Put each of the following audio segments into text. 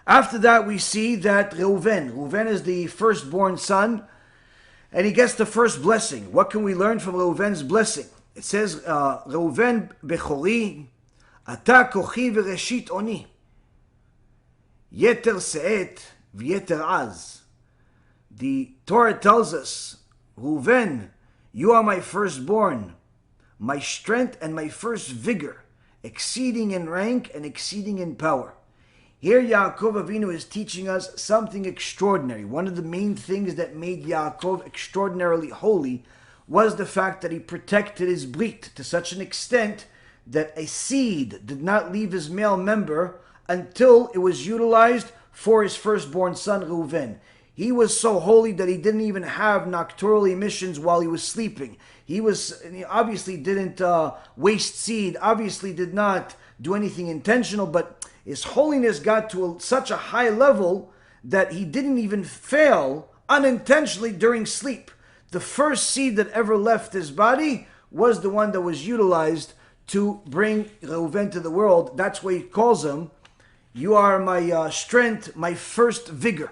After that, we see that Reuven is the firstborn son, and he gets the first blessing. What can we learn from Reuven's blessing? It says, Reuven bechori, ata kochi v'reshit oni, yeter se'et v'yeter az. The Torah tells us, Reuven, you are my firstborn, my strength and my first vigor, exceeding in rank and exceeding in power. Here Yaakov Avinu is teaching us something extraordinary. One of the main things that made Yaakov extraordinarily holy was the fact that he protected his brit to such an extent that a seed did not leave his male member until it was utilized for his firstborn son Reuven. He was so holy that he didn't even have nocturnal emissions while he was sleeping. He obviously didn't waste seed, obviously did not do anything intentional, but his holiness got to such a high level that he didn't even fail unintentionally during sleep. The first seed that ever left his body was the one that was utilized to bring Reuven to the world. That's why he calls him, you are my strength, my first vigor.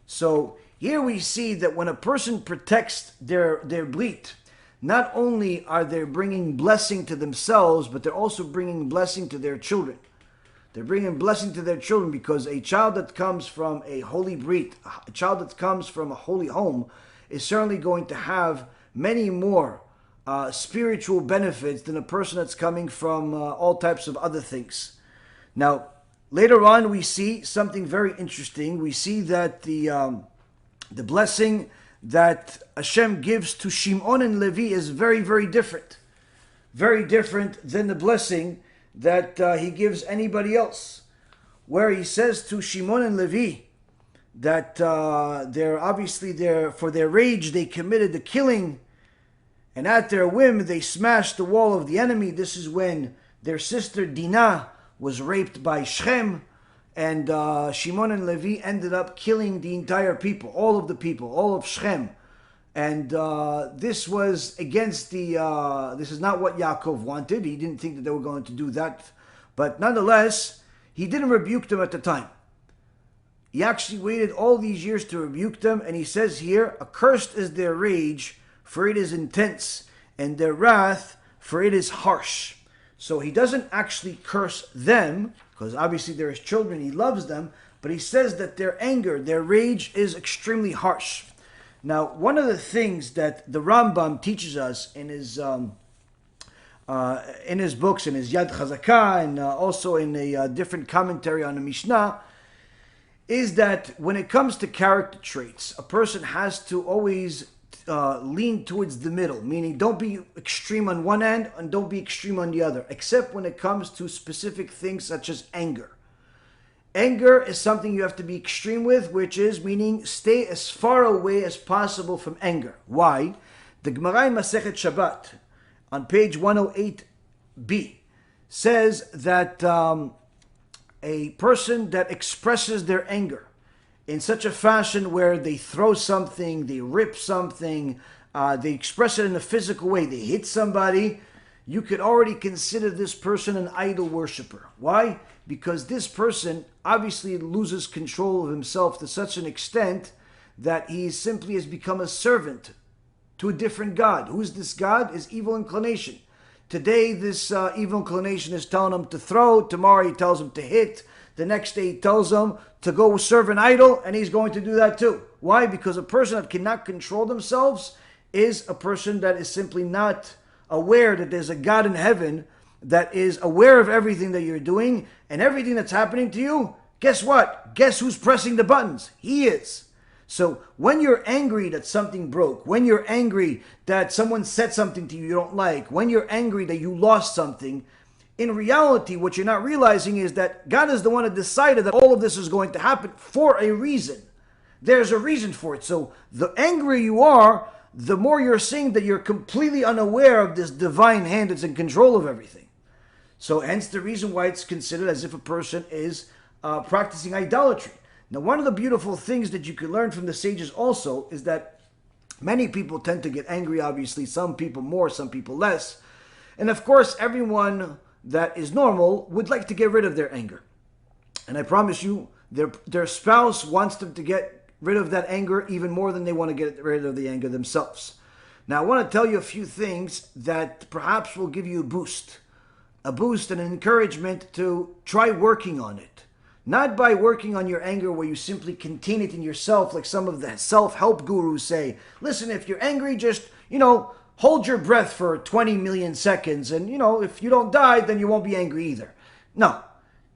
So here we see that when a person protects their brit, not only are they bringing blessing to themselves, but they're also bringing blessing to their children. They're bringing blessing to their children because a child that comes from a holy brit, a child that comes from a holy home, is certainly going to have many more spiritual benefits than a person that's coming from all types of other things. Now, later on, we see something very interesting. We see that the blessing that Hashem gives to Shimon and Levi is very, very different. Very different than the blessing that he gives anybody else. Where he says to Shimon and Levi that they're obviously there for their rage, they committed the killing, and at their whim, they smashed the wall of the enemy. This is when their sister Dinah was raped by Shechem, and Shimon and Levi ended up killing the entire people, all of the people, all of Shechem. And this was against this is not what Yaakov wanted. He didn't think that they were going to do that. But nonetheless, he didn't rebuke them at the time. He actually waited all these years to rebuke them. And he says here, accursed is their rage, for it is intense, and their wrath, for it is harsh. So he doesn't actually curse them, because obviously they're his children, he loves them, but he says that their anger, their rage is extremely harsh. Now, one of the things that the Rambam teaches us in his books, in his Yad Chazakah, and also in a different commentary on the Mishnah, is that when it comes to character traits, a person has to always lean towards the middle, meaning don't be extreme on one end and don't be extreme on the other, except when it comes to specific things such as anger. Anger is something you have to be extreme with, which is meaning stay as far away as possible from anger. Why? The Gemara in Masechet Shabbat on page 108b says that a person that expresses their anger in such a fashion where they throw something, they rip something, they express it in a physical way, they hit somebody, you could already consider this person an idol worshiper. Why? Because this person obviously loses control of himself to such an extent that he simply has become a servant to a different God. Who is this God? His evil inclination. Today, this evil inclination is telling him to throw. Tomorrow, he tells him to hit. The next day, he tells him to go serve an idol, and he's going to do that too. Why? Because a person that cannot control themselves is a person that is simply not aware that there's a God in heaven that is aware of everything that you're doing and everything that's happening to you. Guess what? Guess who's pressing the buttons? He is. So when you're angry that something broke, when you're angry that someone said something to you don't like, when you're angry that you lost something, in reality, what you're not realizing is that God is the one that decided that all of this is going to happen for a reason. There's a reason for it. So the angrier you are, the more you're seeing that you're completely unaware of this divine hand that's in control of everything. So hence the reason why it's considered as if a person is practicing idolatry. Now, one of the beautiful things that you can learn from the sages also is that many people tend to get angry, obviously. Some people more, some people less. And of course, everyone that is normal would like to get rid of their anger. And I promise you Their spouse wants them to get rid of that anger even more than they want to get rid of the anger themselves. Now, I want to tell you a few things that perhaps will give you a boost and an encouragement to try working on it. Not by working on your anger where you simply contain it in yourself, like some of the self-help gurus say. Listen, if you're angry, just, hold your breath for 20 million seconds, and, if you don't die, then you won't be angry either. No.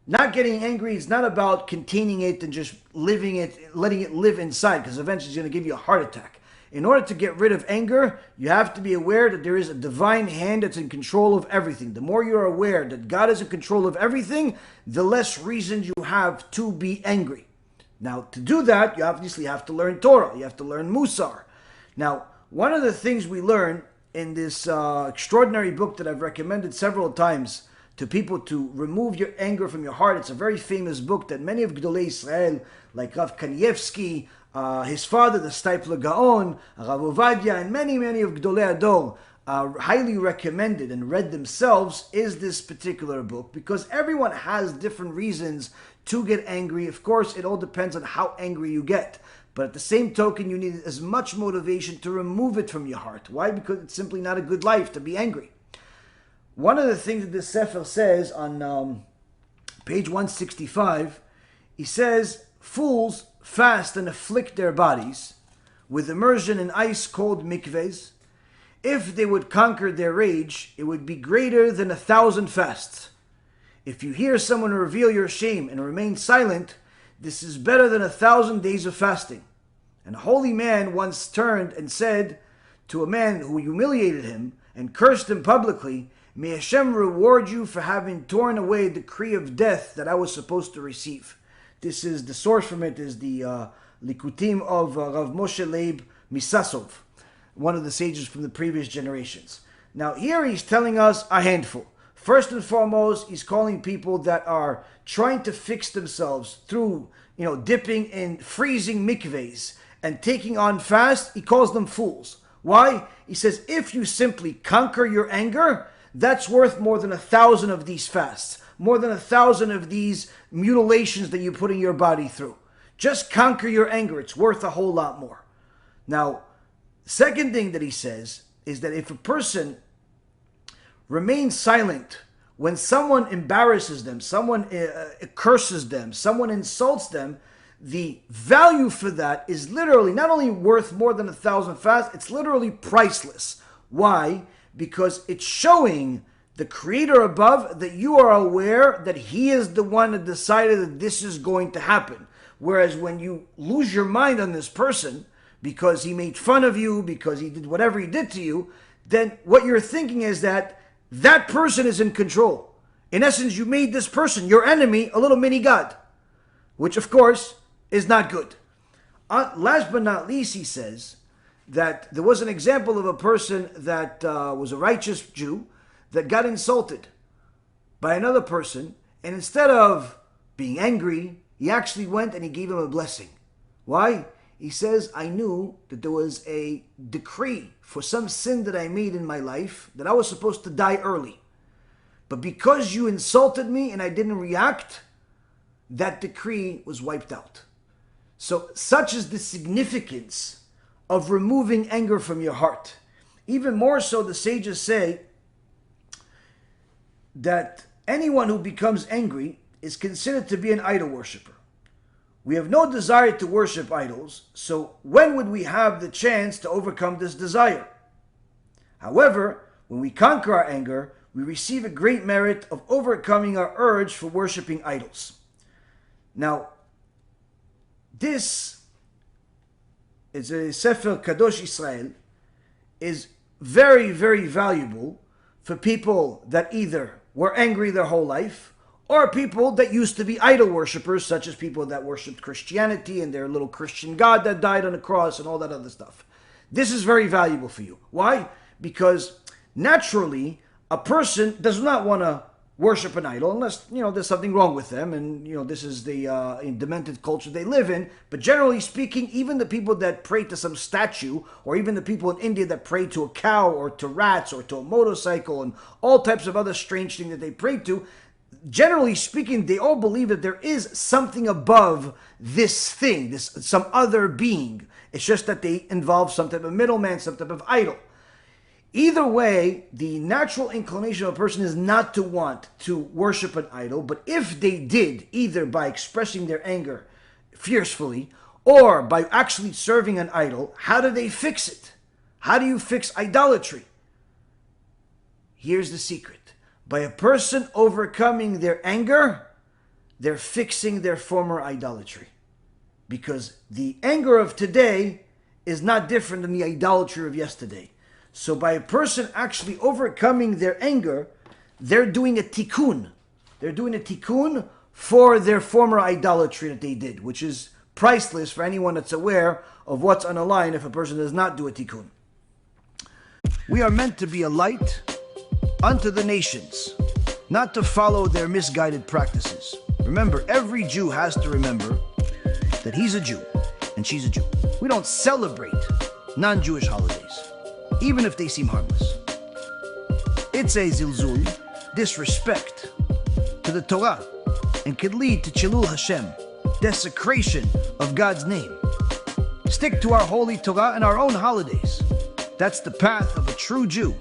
Not getting angry is not about containing it and just living it, letting it live inside, because eventually it's going to give you a heart attack. In order to get rid of anger, you have to be aware that there is a divine hand that's in control of everything. The more you're aware that God is in control of everything, the less reasons you have to be angry. Now, to do that, you obviously have to learn Torah. You have to learn Musar. Now, one of the things we learn in this extraordinary book that I've recommended several times to people to remove your anger from your heart. It's a very famous book that many of Gdolei Israel, like Rav Kanievsky, his father, the Steipler Gaon, Rav Ovadia, and many of Gdolei Ador highly recommended and read themselves, is this particular book, because everyone has different reasons to get angry. Of course, it all depends on how angry you get. But at the same token, you need as much motivation to remove it from your heart. Why? Because it's simply not a good life to be angry. One of the things that this Sefer says on page 165, he says, fools fast and afflict their bodies with immersion in ice-cold mikvehs. If they would conquer their rage, it would be greater than 1,000 fasts. If you hear someone reveal your shame and remain silent, this is better than 1,000 days of fasting. And a holy man once turned and said to a man who humiliated him and cursed him publicly, "May Hashem reward you for having torn away a decree of death that I was supposed to receive." This is, the source from it is the Likutim of Rav Moshe Leib Misasov, one of the sages from the previous generations. Now here he's telling us a handful. First and foremost, he's calling people that are trying to fix themselves through, dipping in freezing mikvehs and taking on fast. He calls them fools. Why? He says, if you simply conquer your anger, that's worth more than 1,000 of these fasts, more than 1,000 of these mutilations that you're putting your body through. Just conquer your anger. It's worth a whole lot more. Now, second thing that he says is that if a person remains silent when someone embarrasses them, someone curses them, someone insults them, the value for that is literally not only worth more than 1,000 fasts, it's literally priceless. Why? Because it's showing the Creator above that you are aware that He is the one that decided that this is going to happen. Whereas when you lose your mind on this person because he made fun of you, because he did whatever he did to you, then what you're thinking is that that person is in control. In essence, you made this person, your enemy, a little mini God, which of course is not good. Last but not least, he says that there was an example of a person that was a righteous Jew that got insulted by another person, and instead of being angry, he actually went and he gave him a blessing. Why? He says, I knew that there was a decree for some sin that I made in my life that I was supposed to die early. But because you insulted me and I didn't react, that decree was wiped out. So such is the significance of removing anger from your heart. Even more so, the sages say that anyone who becomes angry is considered to be an idol worshiper. We have no desire to worship idols, so when would we have the chance to overcome this desire? However, when we conquer our anger, we receive a great merit of overcoming our urge for worshiping idols. Now, this is a Sefer Kadosh Israel, is very, very valuable for people that either were angry their whole life, or people that used to be idol worshippers, such as people that worshipped Christianity and their little Christian God that died on the cross and all that other stuff. This is very valuable for you. Why? Because naturally, a person does not want to worship an idol unless, there's something wrong with them, and, this is the demented culture they live in. But generally speaking, even the people that pray to some statue, or even the people in India that pray to a cow or to rats or to a motorcycle and all types of other strange things that they pray to, generally speaking, they all believe that there is something above this thing, some other being. It's just that they involve some type of middleman, some type of idol. Either way, the natural inclination of a person is not to want to worship an idol, but if they did, either by expressing their anger fiercely or by actually serving an idol, how do they fix it? How do you fix idolatry? Here's the secret. By a person overcoming their anger, they're fixing their former idolatry. Because the anger of today is not different than the idolatry of yesterday. So by a person actually overcoming their anger, they're doing a tikkun. They're doing a tikkun for their former idolatry that they did, which is priceless for anyone that's aware of what's on the line if a person does not do a tikkun. We are meant to be a light unto the nations, not to follow their misguided practices. Remember, every Jew has to remember that he's a Jew and she's a Jew. We don't celebrate non-Jewish holidays, even if they seem harmless. It's a zilzul, disrespect to the Torah, and could lead to Chilul Hashem, desecration of God's name. Stick to our holy Torah and our own holidays. That's the path of a true Jew.